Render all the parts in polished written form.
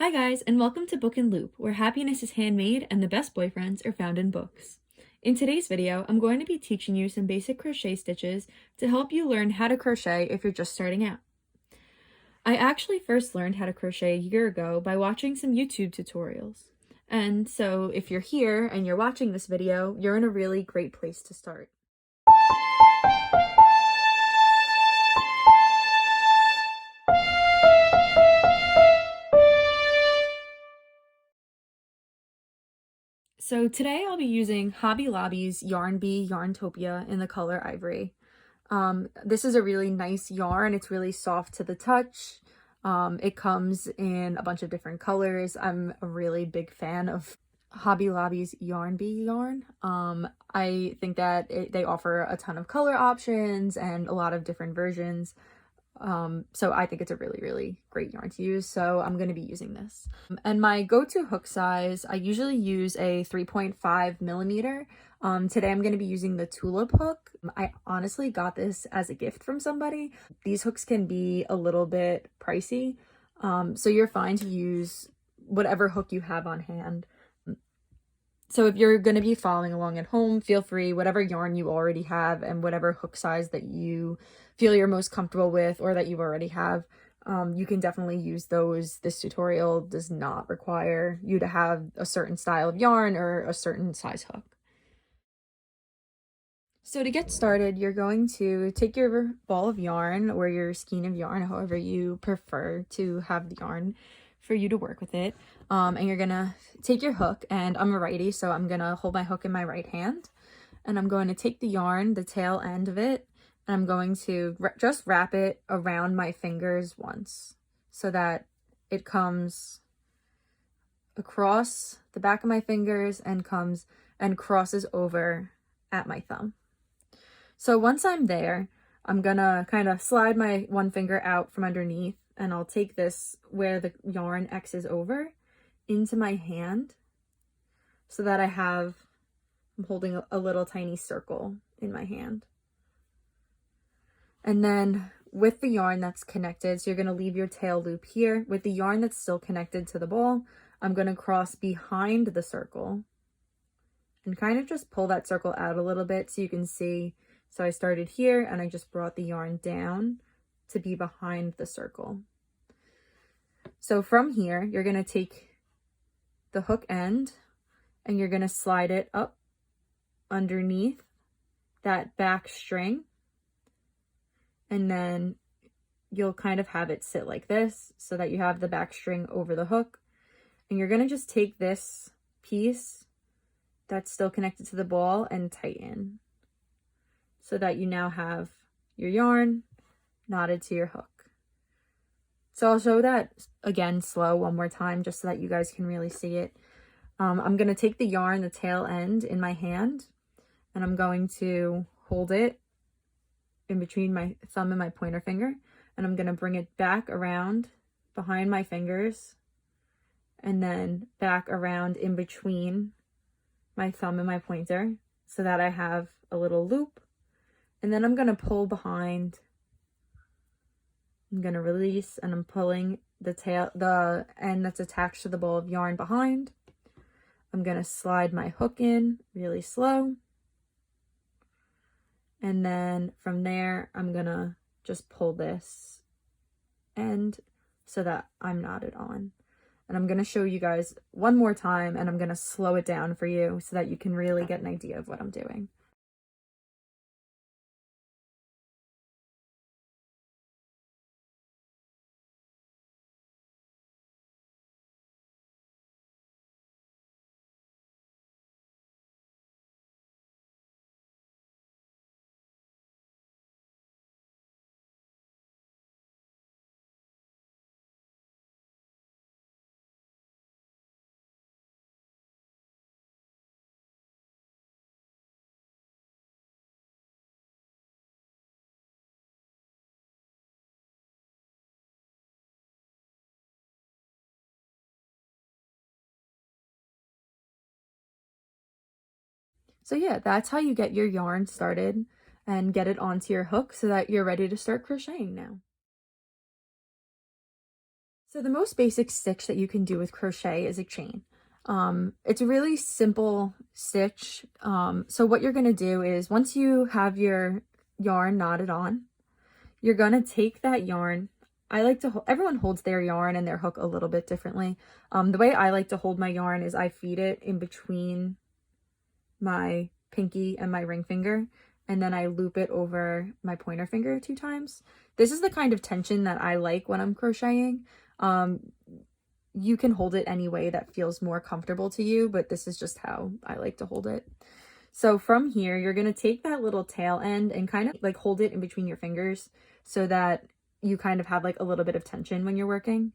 Hi guys, and welcome to Book and Loop, where happiness is handmade and the best boyfriends are found in books. In today's video, I'm going to be teaching you some basic crochet stitches to help you learn how to crochet if you're just starting out. I actually first learned how to crochet a year ago by watching some YouTube tutorials. And so if you're here and you're watching this video, you're in a really great place to start. So today I'll be using Hobby Lobby's Yarn Bee Yarntopia in the color Ivory. This is a really nice yarn. It's really soft to the touch. It comes in a bunch of different colors. I'm a really big fan of Hobby Lobby's Yarn Bee yarn. I think that they offer a ton of color options and a lot of different versions. So I think it's a really great yarn to use, so I'm going to be using this. And my go-to hook size, I usually use a 3.5 millimeter. Today I'm going to be using the tulip hook. I honestly got this as a gift from somebody. These hooks can be a little bit pricey, so you're fine to use whatever hook you have on hand. So if you're going to be following along at home, feel free, whatever yarn you already have and whatever hook size that you feel you're most comfortable with or that you already have, you can definitely use those. This tutorial does not require you to have a certain style of yarn or a certain size hook. So to get started, you're going to take your ball of yarn or your skein of yarn, however you prefer to have the yarn for you to work with it. And you're gonna take your hook, and I'm a righty, so I'm gonna hold my hook in my right hand, and I'm going to take the yarn, the tail end of it, and I'm going to just wrap it around my fingers once so that it comes across the back of my fingers and comes and crosses over at my thumb. So once I'm there, I'm gonna kind of slide my one finger out from underneath, and I'll take this where the yarn X's over into my hand so that I'm holding a little tiny circle in my hand. And then with the yarn that's connected, so you're going to leave your tail loop here. With the yarn that's still connected to the ball, I'm going to cross behind the circle and kind of just pull that circle out a little bit so you can see. So I started here and I just brought the yarn down to be behind the circle. So from here, you're going to take the hook end and you're going to slide it up underneath that back string, and then you'll kind of have it sit like this so that you have the back string over the hook, and you're going to just take this piece that's still connected to the ball and tighten so that you now have your yarn knotted to your hook. So I'll show that again slow one more time just so that you guys can really see it. I'm going to take the yarn, the tail end, in my hand, and I'm going to hold it in between my thumb and my pointer finger, and I'm going to bring it back around behind my fingers and then back around in between my thumb and my pointer so that I have a little loop, and then I'm going to pull behind. I'm going to release, and I'm pulling the end that's attached to the ball of yarn behind. I'm going to slide my hook in really slow. And then from there, I'm going to just pull this end so that I'm knotted on. And I'm going to show you guys one more time, and I'm going to slow it down for you so that you can really get an idea of what I'm doing. So yeah, that's how you get your yarn started and get it onto your hook so that you're ready to start crocheting now. So the most basic stitch that you can do with crochet is a chain. It's a really simple stitch. So what you're going to do is once you have your yarn knotted on, you're going to take that yarn. I like to, everyone holds their yarn and their hook a little bit differently. The way I like to hold my yarn is I feed it in between my pinky and my ring finger, and then I loop it over my pointer finger 2 times. This is the kind of tension that I like when I'm crocheting. You can hold it any way that feels more comfortable to you, but this is just how I like to hold it. So from here, you're going to take that little tail end and kind of like hold it in between your fingers so that you kind of have like a little bit of tension when you're working.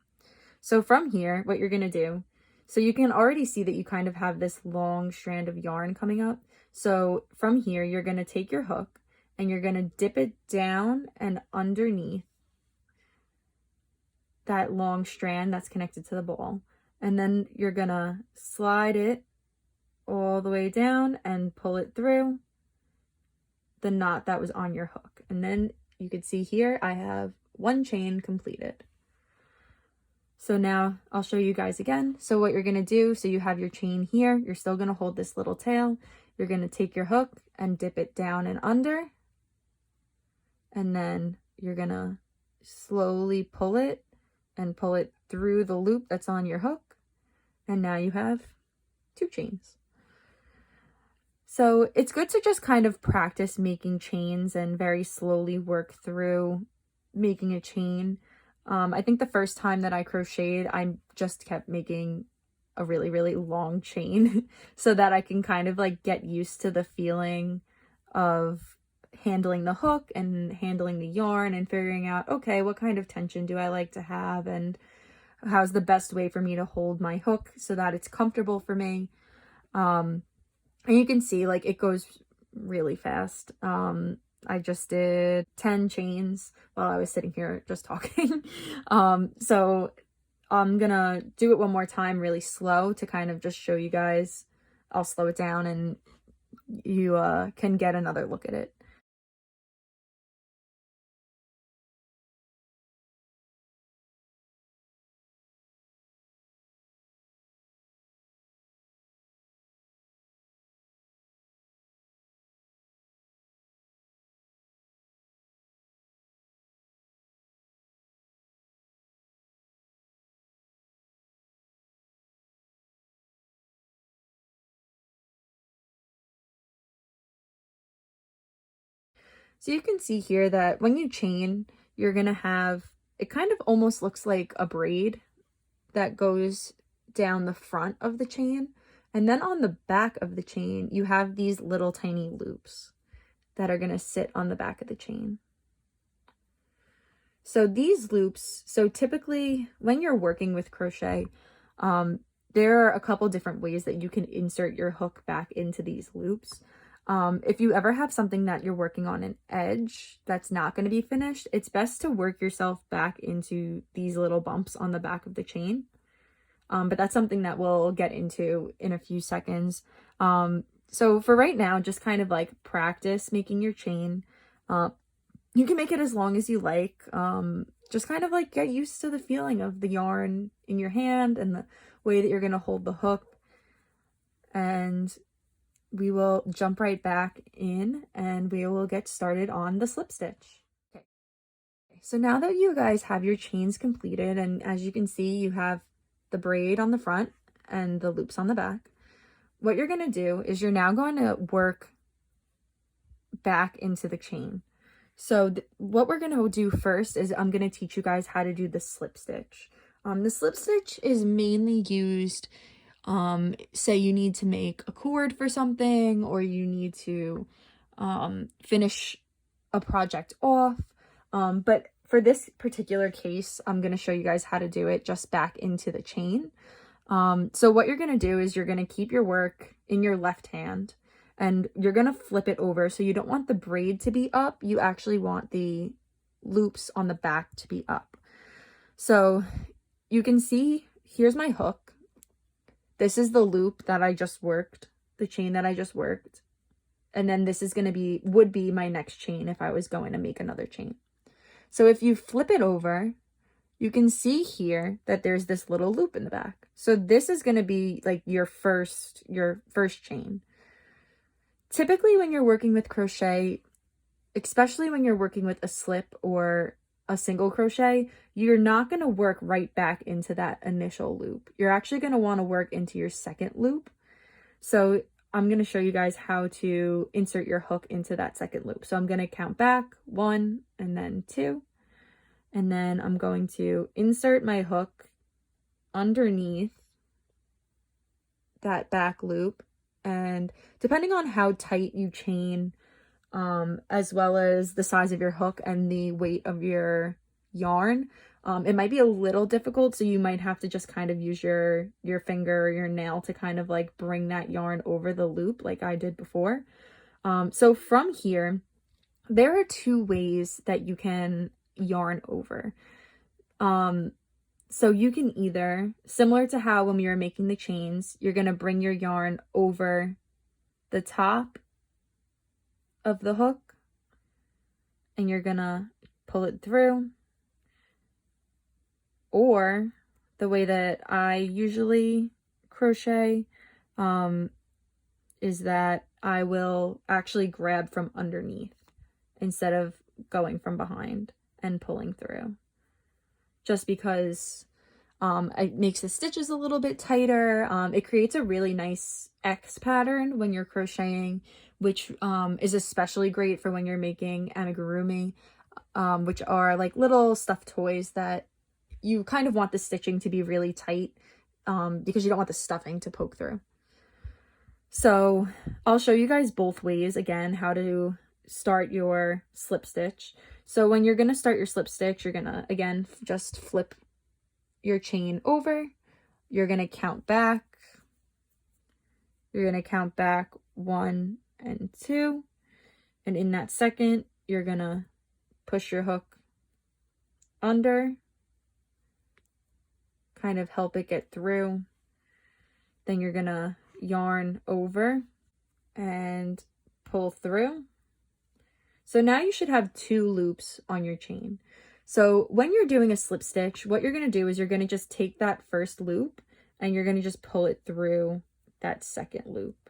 So from here, what you're going to do, so you can already see that you kind of have this long strand of yarn coming up. So from here, you're going to take your hook and you're going to dip it down and underneath that long strand that's connected to the ball. And then you're going to slide it all the way down and pull it through the knot that was on your hook. And then you can see here, I have 1 chain completed. So now I'll show you guys again. So what you're going to do, so you have your chain here, you're still going to hold this little tail. You're going to take your hook and dip it down and under. And then you're going to slowly pull it and pull it through the loop that's on your hook. And now you have 2 chains. So it's good to just kind of practice making chains and very slowly work through making a chain. I think the first time that I crocheted, I just kept making a really, really long chain so that I can kind of like get used to the feeling of handling the hook and handling the yarn and figuring out, okay, what kind of tension do I like to have and how's the best way for me to hold my hook so that it's comfortable for me. And you can see like it goes really fast. I just did 10 chains while I was sitting here just talking. So I'm gonna do it one more time really slow to kind of just show you guys. I'll slow it down and you can get another look at it. So you can see here that when you chain, you're gonna have, it kind of almost looks like a braid that goes down the front of the chain. And then on the back of the chain, you have these little tiny loops that are gonna sit on the back of the chain. So these loops, so typically when you're working with crochet, there are a couple different ways that you can insert your hook back into these loops. If you ever have something that you're working on an edge that's not going to be finished, it's best to work yourself back into these little bumps on the back of the chain. But that's something that we'll get into in a few seconds. So for right now, just kind of like practice making your chain. You can make it as long as you like. Just kind of like get used to the feeling of the yarn in your hand and the way that you're going to hold the hook. And we will jump right back in and we will get started on the slip stitch. Okay. So now that you guys have your chains completed, and as you can see, you have the braid on the front and the loops on the back, what you're going to do is you're now going to work back into the chain. So what we're going to do first is I'm going to teach you guys how to do the slip stitch. The slip stitch is mainly used, say you need to make a cord for something, or you need to finish a project off. But for this particular case, I'm going to show you guys how to do it just back into the chain. So what you're going to do is you're going to keep your work in your left hand and you're going to flip it over. So you don't want the braid to be up. You actually want the loops on the back to be up. So you can see, here's my hook. This is the loop that I just worked, the chain that I just worked. And then this is going to be, would be my next chain if I was going to make another chain. So if you flip it over, you can see here that there's this little loop in the back. So this is going to be like your first chain. Typically when you're working with crochet, especially when you're working with a slip or a single crochet, you're not going to work right back into that initial loop. You're actually going to want to work into your second loop. So I'm going to show you guys how to insert your hook into that second loop. So I'm going to count back 1 and then 2. And then I'm going to insert my hook underneath that back loop. And depending on how tight you chain, as well as the size of your hook and the weight of your yarn, it might be a little difficult. So you might have to just kind of use your finger or your nail to kind of like bring that yarn over the loop like I did before. So from here, there are 2 ways that you can yarn over. So you can either, similar to how when we were making the chains, you're going to bring your yarn over the top of the hook and you're going to pull it through. Or the way that I usually crochet is that I will actually grab from underneath instead of going from behind and pulling through, just because it makes the stitches a little bit tighter. It creates a really nice X pattern when you're crocheting, which is especially great for when you're making amigurumi, which are like little stuffed toys that you kind of want the stitching to be really tight because you don't want the stuffing to poke through. So I'll show you guys both ways again how to start your slip stitch. So when you're going to start your slip stitch, you're going to, again, just flip your chain over. You're going to count back. You're going to count back 1 and 2. And in that second, you're going to push your hook under, kind of help it get through. Then you're going to yarn over and pull through. So now you should have 2 loops on your chain. So when you're doing a slip stitch, what you're going to do is you're going to just take that first loop and you're going to just pull it through that second loop.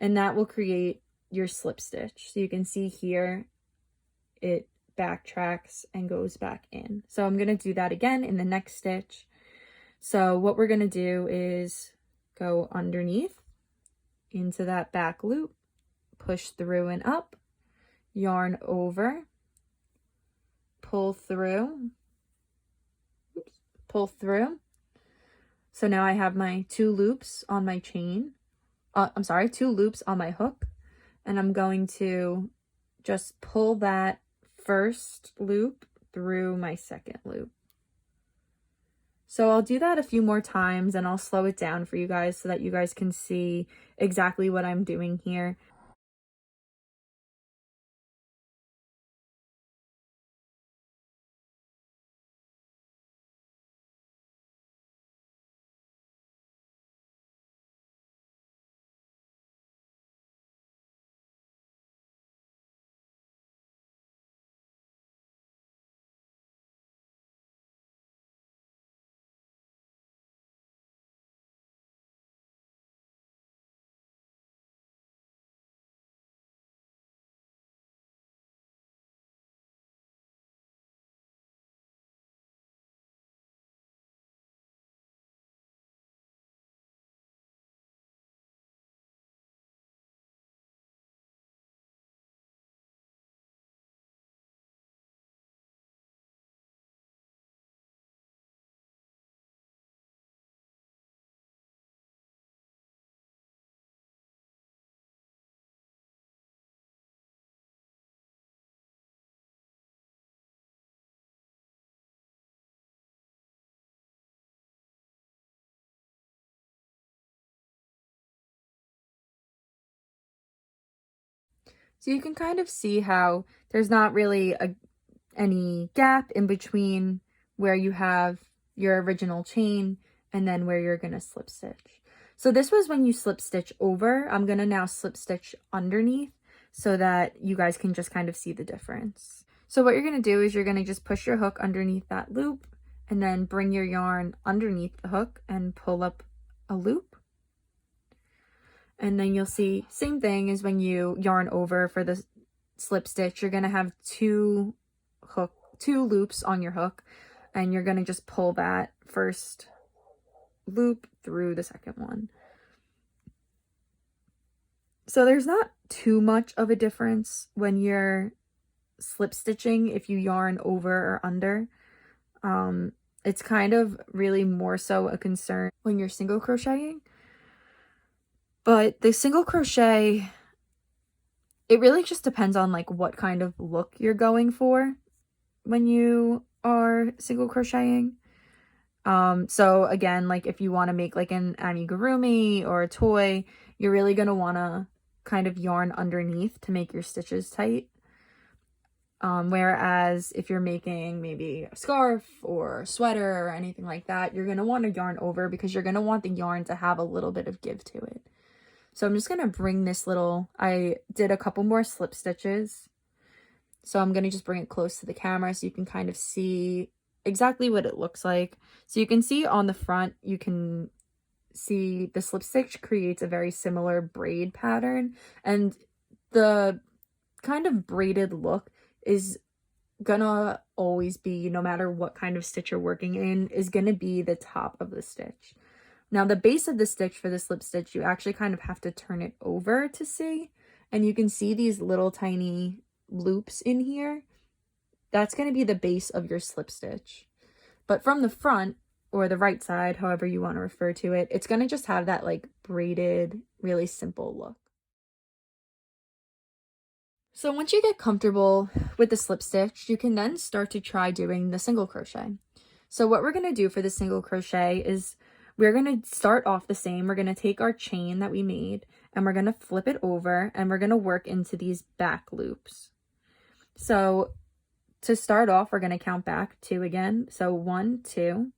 And that will create your slip stitch. So you can see here, it backtracks and goes back in. So I'm going to do that again in the next stitch. So what we're going to do is go underneath into that back loop, push through and up, yarn over, pull through, pull through. So now I have my 2 loops on my chain. 2 loops on my hook, and I'm going to just pull that first loop through my second loop. So I'll do that a few more times and I'll slow it down for you guys so that you guys can see exactly what I'm doing here. So you can kind of see how there's not really any gap in between where you have your original chain and then where you're going to slip stitch. So this was when you slip stitch over. I'm going to now slip stitch underneath so that you guys can just kind of see the difference. So what you're going to do is you're going to just push your hook underneath that loop and then bring your yarn underneath the hook and pull up a loop. And then you'll see same thing as when you yarn over for the slip stitch. You're going to have two loops on your hook, and you're going to just pull that first loop through the second one. So there's not too much of a difference when you're slip stitching if you yarn over or under. It's kind of really more so a concern when you're single crocheting. But the single crochet, it really just depends on like what kind of look you're going for when you are single crocheting. So again, like if you want to make like an amigurumi or a toy, you're really going to want to kind of yarn underneath to make your stitches tight. Whereas if you're making maybe a scarf or a sweater or anything like that, you're going to want to yarn over because you're going to want the yarn to have a little bit of give to it. So I'm just going to bring this I did a couple more slip stitches. So I'm going to just bring it close to the camera so you can kind of see exactly what it looks like. So you can see on the front, you can see the slip stitch creates a very similar braid pattern, and the kind of braided look is gonna always be, no matter what kind of stitch you're working in, is gonna be the top of the stitch. Now the base of the stitch for the slip stitch, you actually kind of have to turn it over to see, and you can see these little tiny loops in here. That's going to be the base of your slip stitch. But from the front, or the right side, however you want to refer to it, it's going to just have that like braided, really simple look. So once you get comfortable with the slip stitch, you can then start to try doing the single crochet. So what we're going to do for the single crochet is we're going to start off the same. We're going to take our chain that we made and we're going to flip it over and we're going to work into these back loops. So to start off, we're going to count back 2 again. So 1, 2.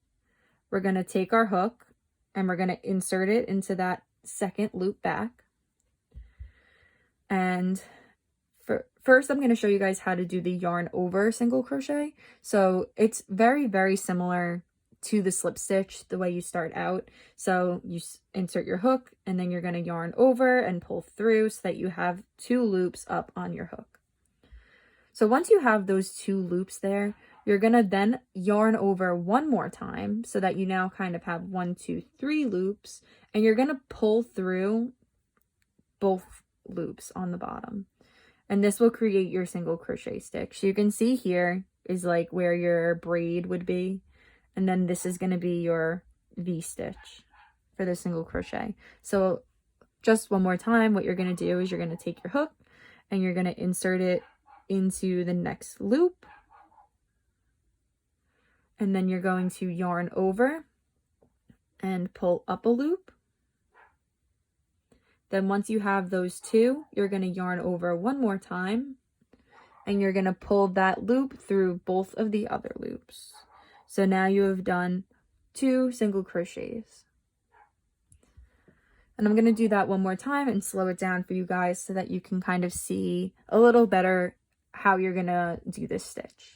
We're going to take our hook and we're going to insert it into that second loop back. And first, I'm going to show you guys how to do the yarn over single crochet. So it's very, very similar to the slip stitch, the way you start out. So you insert your hook and then you're going to yarn over and pull through so that you have 2 loops up on your hook. So once you have those 2 loops there, you're going to then yarn over one more time so that you now kind of have 1, 2, 3 loops, and you're going to pull through both loops on the bottom. And this will create your single crochet stitch. So you can see here is like where your braid would be. And then this is going to be your V stitch for the single crochet. So just one more time, what you're going to do is you're going to take your hook and you're going to insert it into the next loop. And then you're going to yarn over and pull up a loop. Then once you have those 2, you're going to yarn over one more time and you're going to pull that loop through both of the other loops. So now you have done 2 single crochets. And I'm going to do that one more time and slow it down for you guys so that you can kind of see a little better how you're going to do this stitch.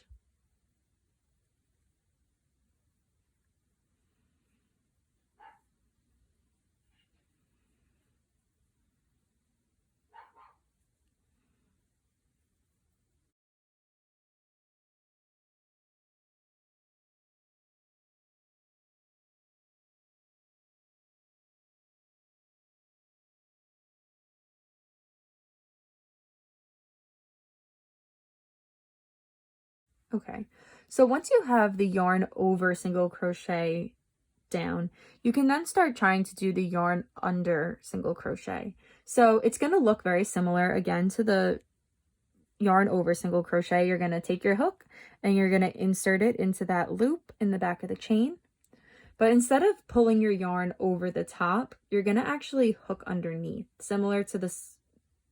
Okay, so once you have the yarn over single crochet down, you can then start trying to do the yarn under single crochet. So it's going to look very similar again to the yarn over single crochet. You're going to take your hook and you're going to insert it into that loop in the back of the chain. But instead of pulling your yarn over the top, you're going to actually hook underneath, similar to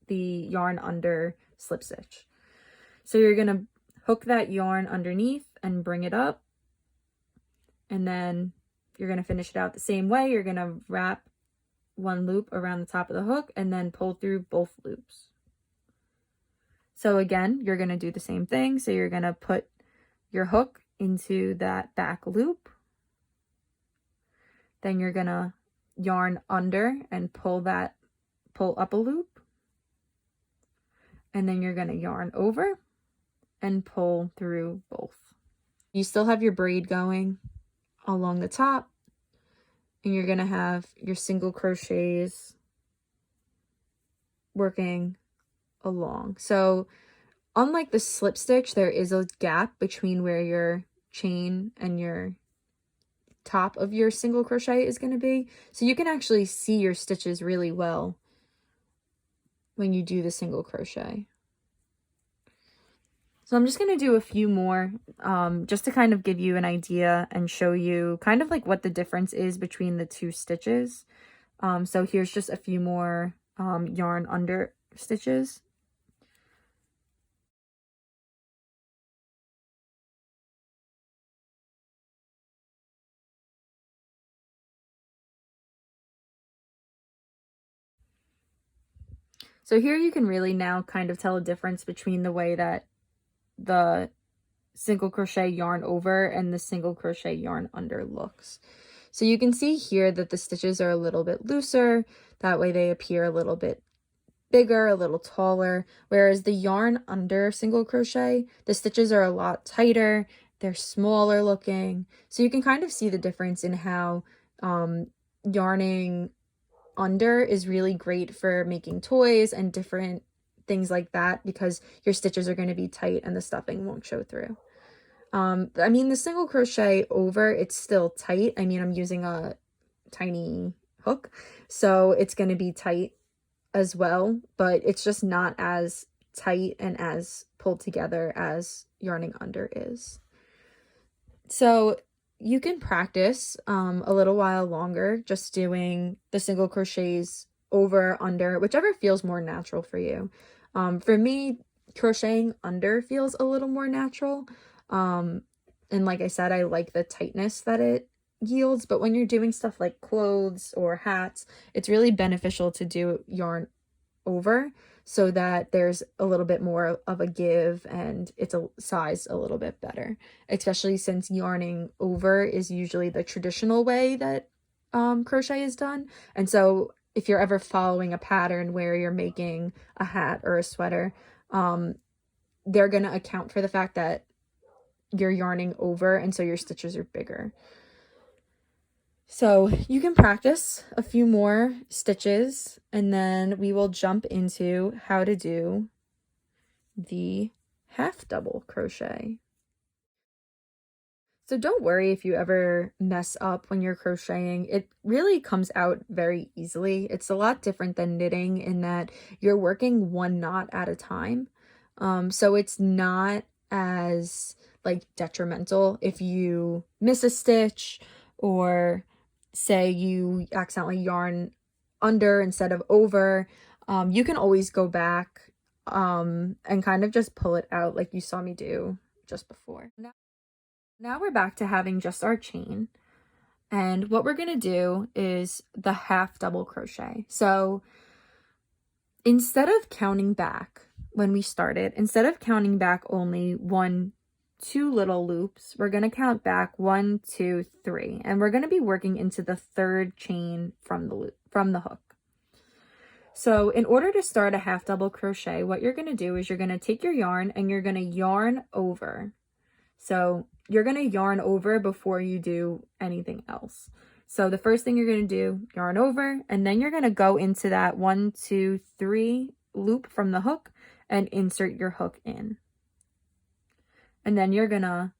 the yarn under slip stitch. So you're going to hook that yarn underneath and bring it up, and then you're going to finish it out the same way. You're going to wrap one loop around the top of the hook and then pull through both loops. So again, you're going to do the same thing. So you're going to put your hook into that back loop. Then you're going to yarn under and pull up a loop. And then you're going to yarn over and pull through both. You still have your braid going along the top, and you're going to have your single crochets working along. So unlike the slip stitch, there is a gap between where your chain and your top of your single crochet is going to be. So you can actually see your stitches really well when you do the single crochet. So I'm just going to do a few more just to kind of give you an idea and show you kind of like what the difference is between the two stitches. So here's just a few more yarn under stitches. So here you can really now kind of tell a difference between the way that the single crochet yarn over and the single crochet yarn under looks. So you can see here that the stitches are a little bit looser. That way they appear a little bit bigger, a little taller, whereas the yarn under single crochet, the stitches are a lot tighter, they're smaller looking. So you can kind of see the difference in how yarning under is really great for making toys and different things like that, because your stitches are going to be tight and the stuffing won't show through. I mean, the single crochet over, it's still tight. I mean, I'm using a tiny hook, so it's going to be tight as well, but it's just not as tight and as pulled together as yarning under is. So you can practice a little while longer just doing the single crochets over, under, whichever feels more natural for you. For me, crocheting under feels a little more natural. And like I said, I like the tightness that it yields, but when you're doing stuff like clothes or hats, it's really beneficial to do yarn over so that there's a little bit more of a give and it's a size a little bit better, especially since yarning over is usually the traditional way that crochet is done. And so if you're ever following a pattern where you're making a hat or a sweater, they're going to account for the fact that you're yarning over, and so your stitches are bigger. So you can practice a few more stitches, and then we will jump into how to do the half double crochet. So don't worry if you ever mess up when you're crocheting. It really comes out very easily. It's a lot different than knitting in that you're working one knot at a time. So it's not as like detrimental if you miss a stitch, or say you accidentally yarn under instead of over. You can always go back and kind of just pull it out like you saw me do just before. Now we're back to having just our chain, and what we're going to do is the half double crochet. So instead of counting back when we started, instead of counting back only 2 little loops, we're going to count back 1, 2, 3, and we're going to be working into the third chain from the hook. So in order to start a half double crochet, what you're going to do is you're going to take your yarn and you're going to yarn over. So you're going to yarn over before you do anything else. So the first thing you're going to do, yarn over, and then you're going to go into that 1, 2, 3 loop from the hook and insert your hook in. And then you're going to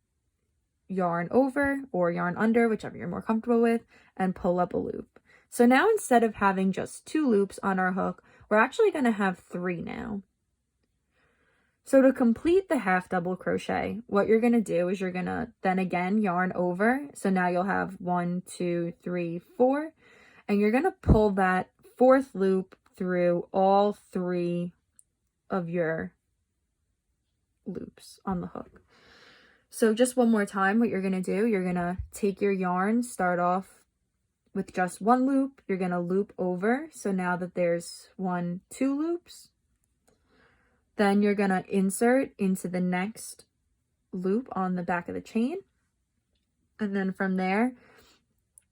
yarn over or yarn under, whichever you're more comfortable with, and pull up a loop. So now instead of having just 2 loops on our hook, we're actually going to have 3 now. So to complete the half double crochet, what you're going to do is you're going to then again yarn over. So now you'll have 1, 2, 3, 4, and you're going to pull that 4th loop through all 3 of your loops on the hook. So just one more time, what you're going to do, you're going to take your yarn, start off with just 1 loop, you're going to loop over. So now that there's 1, 2 loops, Then you're gonna insert into the next loop on the back of the chain. And then from there,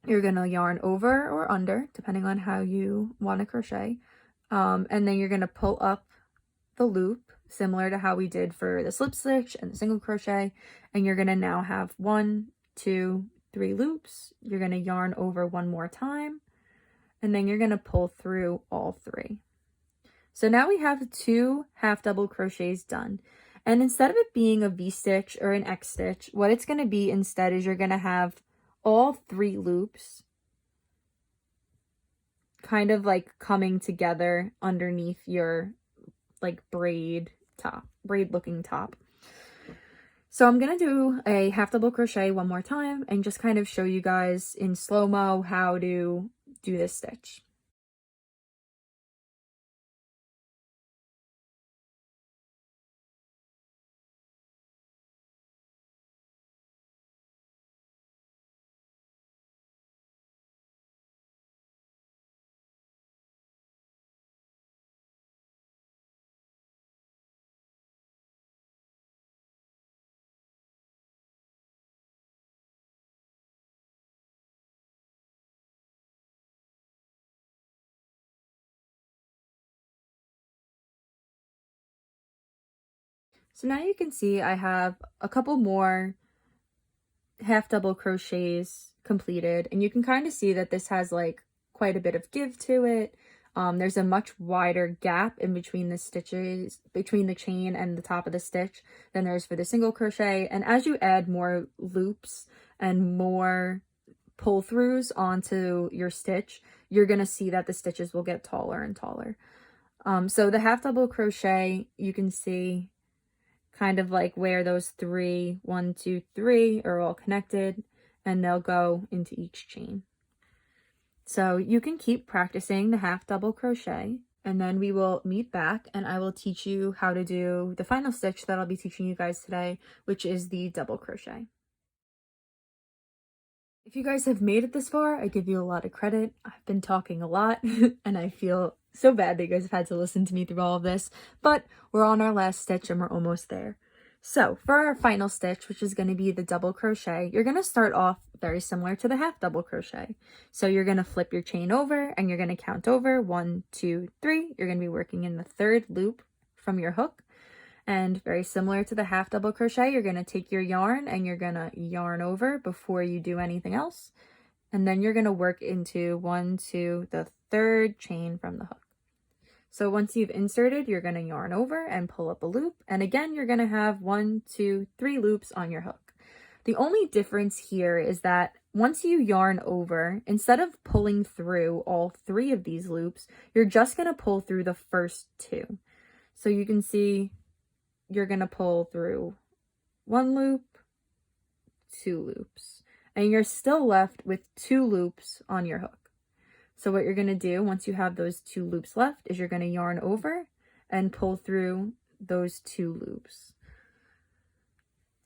you're gonna yarn over or under, depending on how you want to crochet. And then you're gonna pull up the loop, similar to how we did for the slip stitch and the single crochet. And you're gonna now have 1, 2, 3 loops. You're gonna yarn over one more time, and then you're gonna pull through all 3. So now we have 2 half double crochets done. And instead of it being a V-stitch or an X-stitch, what it's going to be instead is you're going to have all 3 loops kind of like coming together underneath your like braid looking top. So I'm going to do a half double crochet one more time and just kind of show you guys in slow-mo how to do this stitch. So now you can see I have a couple more half double crochets completed, and you can kind of see that this has like quite a bit of give to it. There's a much wider gap in between the stitches, between the chain and the top of the stitch than there is for the single crochet. And as you add more loops and more pull throughs onto your stitch, you're going to see that the stitches will get taller and taller. So the half double crochet, you can see kind of like where those 3, 1, 2, 3 are all connected, and they'll go into each chain. So you can keep practicing the half double crochet, and then we will meet back and I will teach you how to do the final stitch that I'll be teaching you guys today, which is the double crochet. If you guys have made it this far, I give you a lot of credit. I've been talking a lot and I feel so bad that you guys have had to listen to me through all of this, but we're on our last stitch and we're almost there. So for our final stitch, which is going to be the double crochet, you're going to start off very similar to the half double crochet. So you're going to flip your chain over and you're going to count over 1, 2, 3. You're going to be working in the 3rd loop from your hook. And very similar to the half double crochet, you're going to take your yarn and you're going to yarn over before you do anything else. And then you're going to work into 1, 2, the 3rd chain from the hook. So once you've inserted, you're going to yarn over and pull up a loop. And again, you're going to have 1, 2, 3 loops on your hook. The only difference here is that once you yarn over, instead of pulling through all 3 of these loops, you're just going to pull through the first 2. So you can see you're going to pull through 1 loop, 2 loops, and you're still left with 2 loops on your hook. So what you're going to do once you have those 2 loops left is you're going to yarn over and pull through those 2 loops.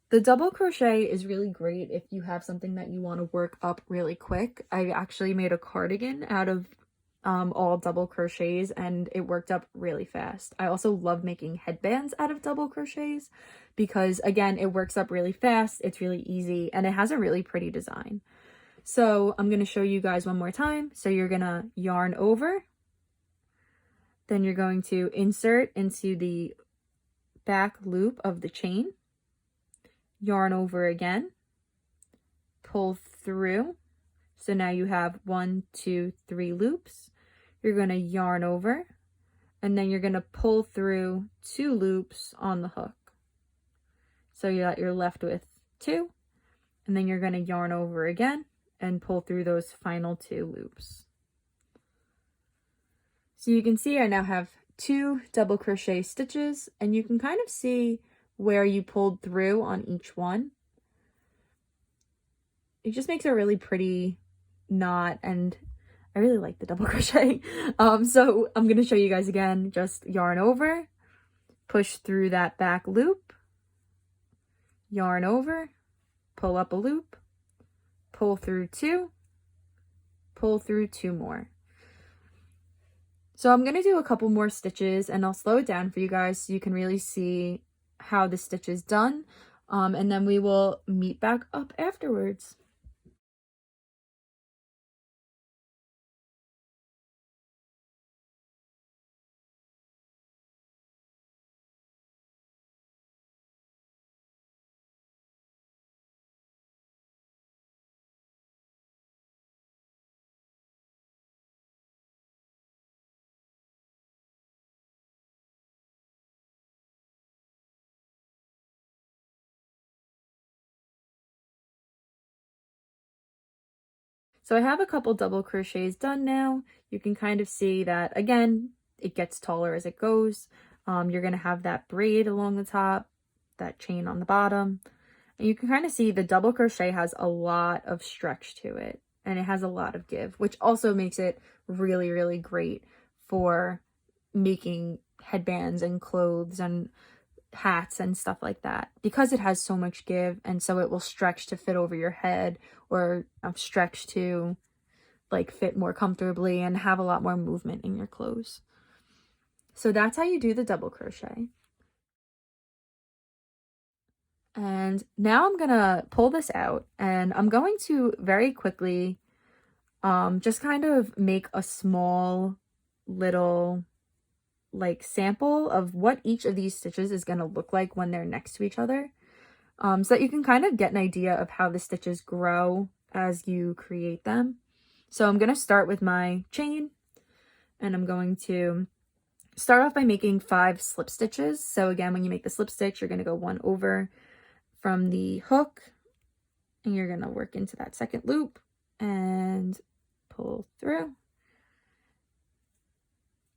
The double crochet is really great if you have something that you want to work up really quick. I actually made a cardigan out of all double crochets and it worked up really fast. I also love making headbands out of double crochets because again, it works up really fast, it's really easy, and it has a really pretty design. So I'm going to show you guys one more time. So you're going to yarn over, then you're going to insert into the back loop of the chain, yarn over again, pull through. So now you have 1, 2, 3 loops. You're going to yarn over, and then you're going to pull through 2 loops on the hook. So you're left with 2, and then you're going to yarn over again and pull through those final 2 loops. So you can see I now have 2 double crochet stitches, and you can kind of see where you pulled through on each one. It just makes a really pretty knot, and I really like the double crochet. So I'm going to show you guys again. Just yarn over, push through that back loop, yarn over, pull up a loop, pull through 2, pull through 2 more. So I'm going to do a couple more stitches and I'll slow it down for you guys so you can really see how the stitch is done. And then we will meet back up afterwards. So I have a couple double crochets done now. You can kind of see that, again, it gets taller as it goes. You're going to have that braid along the top, that chain on the bottom. And you can kind of see the double crochet has a lot of stretch to it. And it has a lot of give, which also makes it really, really great for making headbands and clothes and hats and stuff like that, because it has so much give, and so it will stretch to fit over your head, or stretch to like fit more comfortably and have a lot more movement in your clothes. So that's how you do the double crochet. And now I'm gonna pull this out and I'm going to very quickly just kind of make a small little like sample of what each of these stitches is going to look like when they're next to each other, so that you can kind of get an idea of how the stitches grow as you create them. So I'm going to start with my chain, and I'm going to start off by making 5 slip stitches. So again, when you make the slip stitch, you're going to go 1 over from the hook, and you're going to work into that second loop and pull through,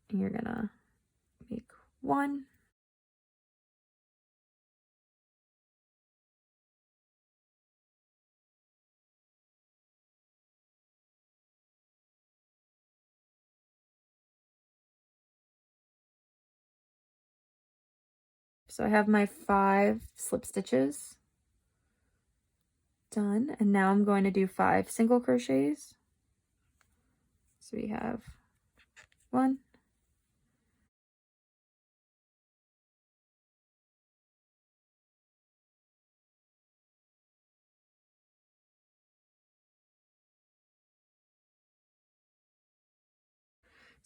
and you're going to make 1, so I have my 5 slip stitches done, and now I'm going to do 5 single crochets. So we have 1,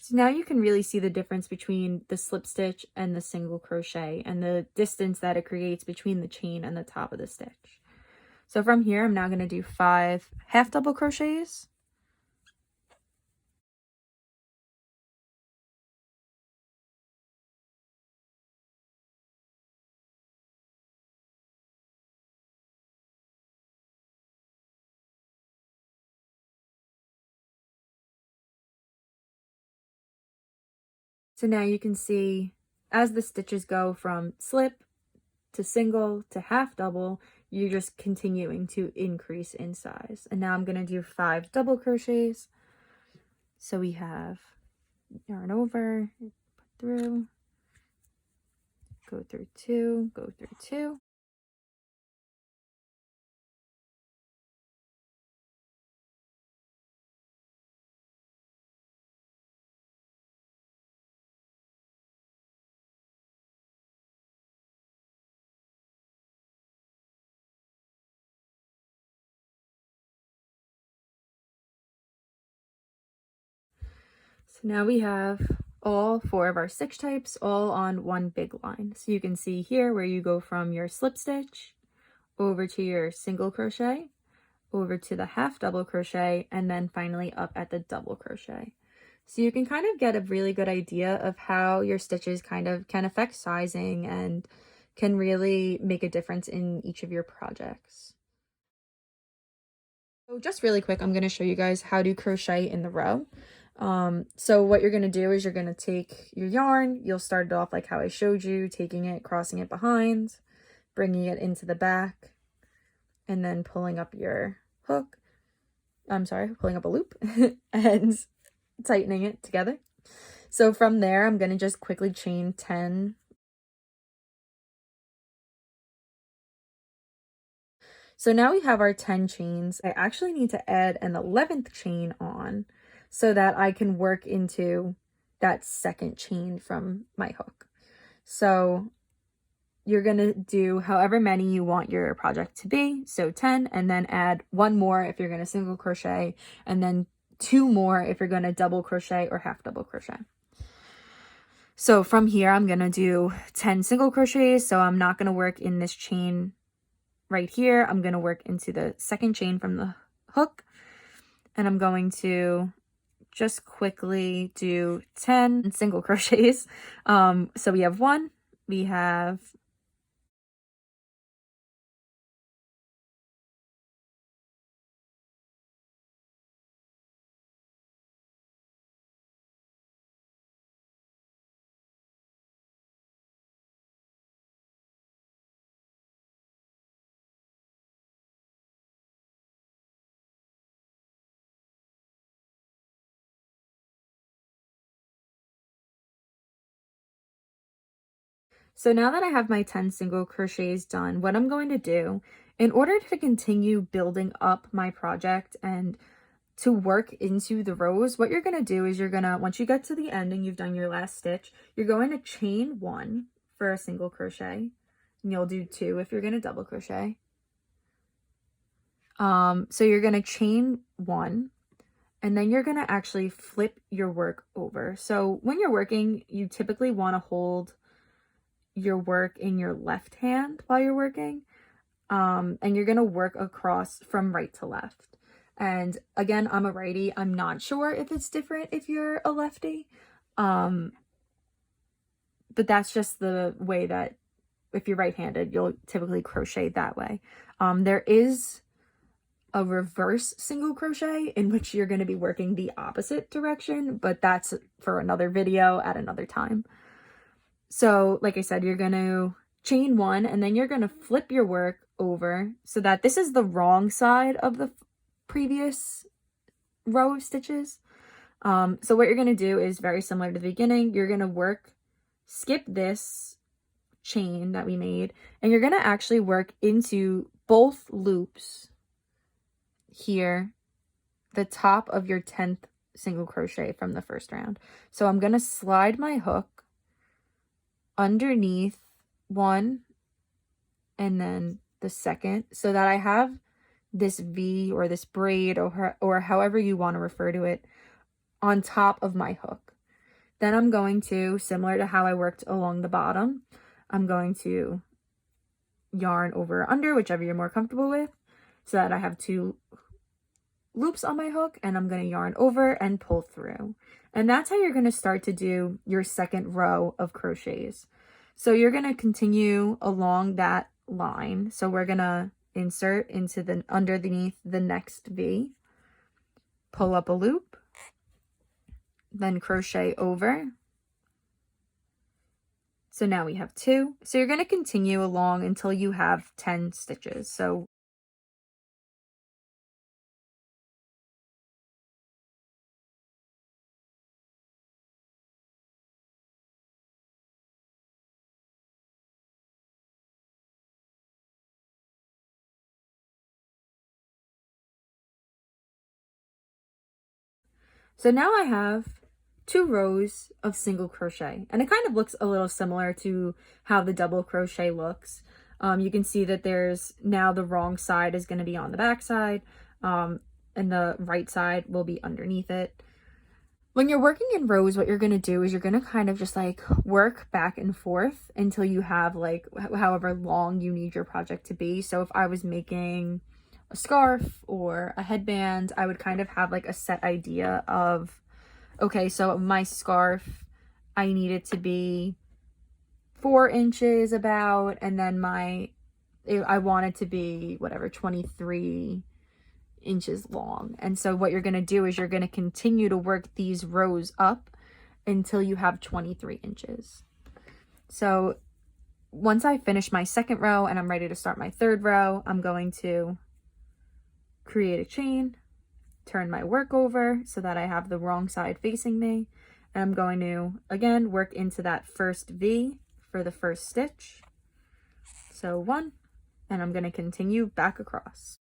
so now you can really see the difference between the slip stitch and the single crochet, and the distance that it creates between the chain and the top of the stitch. So from here, I'm now going to do 5 half double crochets. So now you can see as the stitches go from slip to single to half double, you're just continuing to increase in size. And now I'm going to do 5 double crochets. So we have yarn over, put through, go through 2, go through 2. So now we have all 4 of our stitch types all on one big line. So you can see here where you go from your slip stitch over to your single crochet, over to the half double crochet, and then finally up at the double crochet. So you can kind of get a really good idea of how your stitches kind of can affect sizing and can really make a difference in each of your projects. So just really quick, I'm going to show you guys how to crochet in the row. So what you're going to do is you're going to take your yarn, you'll start it off like how I showed you, taking it, crossing it behind, bringing it into the back, and then pulling up your hook. Pulling up a loop and tightening it together. So from there, I'm going to just quickly chain 10. So now we have our 10 chains. I actually need to add an 11th chain on so that I can work into that second chain from my hook. So you're going to do however many you want your project to be, so 10, and then add 1 more if you're going to single crochet, and then 2 more if you're going to double crochet or half double crochet. So from here, I'm going to do 10 single crochets, so I'm not going to work in this chain right here. I'm going to work into the second chain from the hook, and I'm going to just quickly do 10 single crochets. So we have 1, we have So now that I have my 10 single crochets done, what I'm going to do in order to continue building up my project and to work into the rows, what you're going to do is you're going to, once you get to the end and you've done your last stitch, you're going to chain 1 for a single crochet, and you'll do 2 if you're going to double crochet. So you're going to chain 1, and then you're going to actually flip your work over. So when you're working, you typically want to hold your work in your left hand while you're working, and you're going to work across from right to left. And again, I'm a righty. I'm not sure if it's different if you're a lefty, but that's just the way that if you're right-handed, you'll typically crochet that way. There is a reverse single crochet in which you're going to be working the opposite direction, but that's for another video at another time. So like I said, you're going to chain 1, and then you're going to flip your work over so that this is the wrong side of the previous row of stitches. So what you're going to do is very similar to the beginning. You're going to skip this chain that we made, and you're going to actually work into both loops here, the top of your 10th single crochet from the first round. So I'm going to slide my hook underneath 1 and then the second, so that I have this V or this braid or however you want to refer to it on top of my hook. Then I'm going to, similar to how I worked along the bottom, I'm going to yarn over or under, whichever you're more comfortable with, so that I have 2 loops on my hook, and I'm going to yarn over and pull through. And that's how you're going to start to do your second row of crochets. So you're going to continue along that line. So we're going to insert into the underneath the next V, pull up a loop, then crochet over. So now we have 2. So you're going to continue along until you have 10 stitches. So now I have 2 rows of single crochet, and it kind of looks a little similar to how the double crochet looks. You can see that there's now the wrong side is going to be on the back side, and the right side will be underneath it. When you're working in rows, what you're going to do is you're going to kind of just like work back and forth until you have like however long you need your project to be. So if I was making a scarf or a headband, I would kind of have like a set idea of, okay, so my scarf, I need it to be 4 inches about, and then I want it to be whatever, 23 inches long. And so what you're going to do is you're going to continue to work these rows up until you have 23 inches. So once I finish my second row and I'm ready to start my third row, I'm going to create a chain, turn my work over so that I have the wrong side facing me, and I'm going to again work into that first V for the first stitch. So 1, and I'm going to continue back across.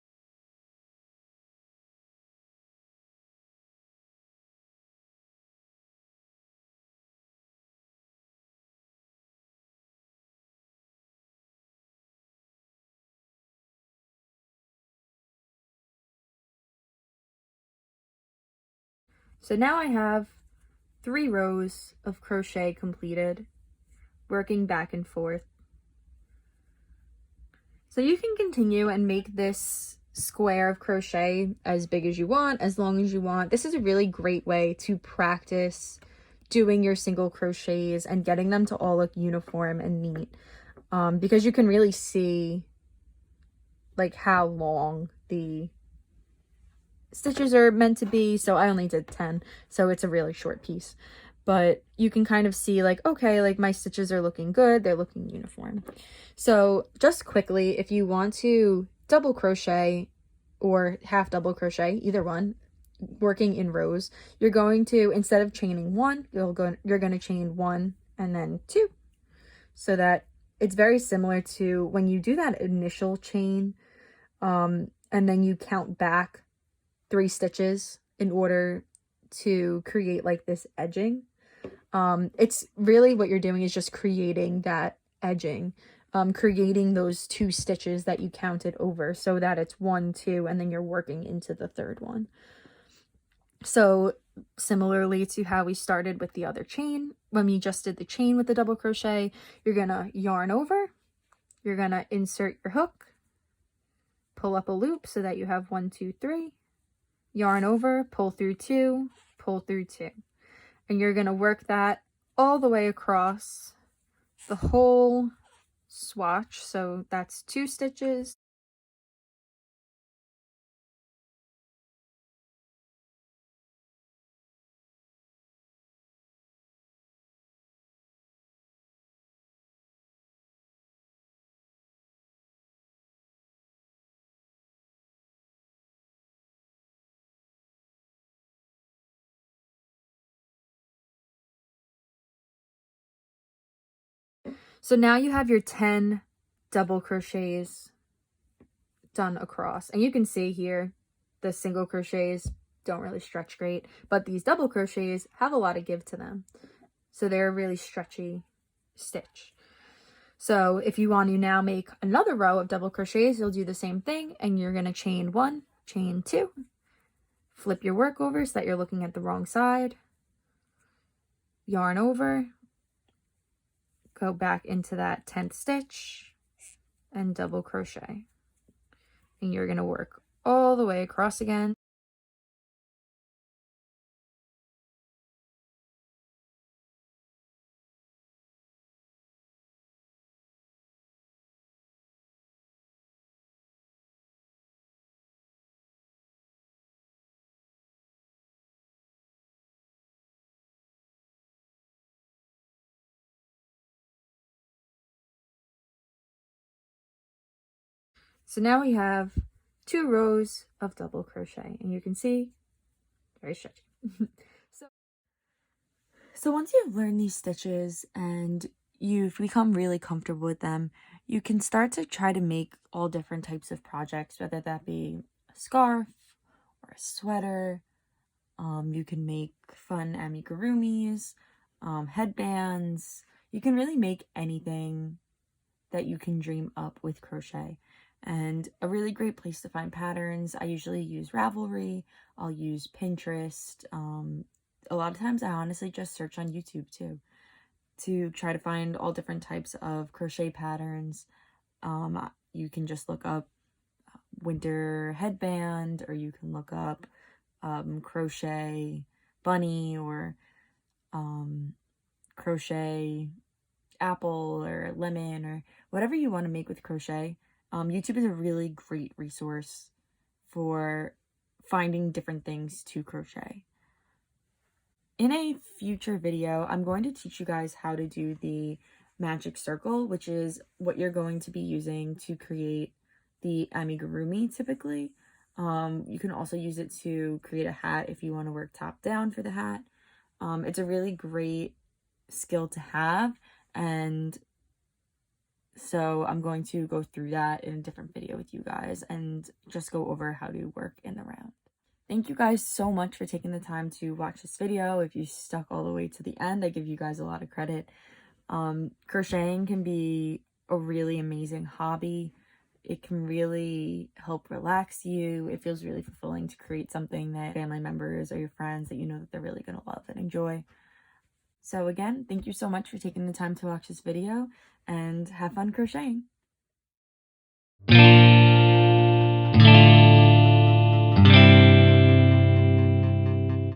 So now I have 3 rows of crochet completed, working back and forth. So you can continue and make this square of crochet as big as you want, as long as you want. This is a really great way to practice doing your single crochets and getting them to all look uniform and neat, because you can really see like how long the stitches are meant to be. So I only did 10, so it's a really short piece, but you can kind of see like, okay, like my stitches are looking good, they're looking uniform. So just quickly, if you want to double crochet or half double crochet, either one, working in rows, you're going to, instead of chaining 1, you're going to chain 1 and then 2, so that it's very similar to when you do that initial chain, and then you count back 3 stitches in order to create like this edging. It's really what you're doing is just creating that edging, creating those 2 stitches that you counted over, so that it's 1, 2, and then you're working into the 3rd one. So similarly to how we started with the other chain, when we just did the chain with the double crochet, you're gonna yarn over, you're gonna insert your hook, pull up a loop so that you have 1, 2, 3, yarn over, pull through 2, pull through 2, and you're gonna work that all the way across the whole swatch. So that's 2 stitches. So now you have your 10 double crochets done across, and you can see here the single crochets don't really stretch great, but these double crochets have a lot of give to them, so they're a really stretchy stitch. So if you want to now make another row of double crochets, you'll do the same thing, and you're going to chain 1, chain 2, flip your work over so that you're looking at the wrong side, yarn over, go back into that 10th stitch, and double crochet. And you're going to work all the way across again. So now we have 2 rows of double crochet, and you can see, very stretchy. So once you've learned these stitches and you've become really comfortable with them, you can start to try to make all different types of projects, whether that be a scarf or a sweater. You can make fun amigurumis, headbands. You can really make anything that you can dream up with crochet. And a really great place to find patterns, I usually use Ravelry, I'll use Pinterest. A lot of times I honestly just search on YouTube too, to try to find all different types of crochet patterns. You can just look up winter headband, or you can look up crochet bunny, or crochet apple or lemon, or whatever you want to make with crochet. YouTube is a really great resource for finding different things to crochet. In a future video, I'm going to teach you guys how to do the magic circle, which is what you're going to be using to create the amigurumi typically. You can also use it to create a hat if you want to work top down for the hat. It's a really great skill to have, and so I'm going to go through that in a different video with you guys and just go over how to work in the round. Thank you guys so much for taking the time to watch this video. If you stuck all the way to the end, I give you guys a lot of credit. Crocheting can be a really amazing hobby. it can really help relax you. It feels really fulfilling to create something that family members or your friends that you know that they're really going to love and enjoy. So again, thank you so much for taking the time to watch this video, and have fun crocheting.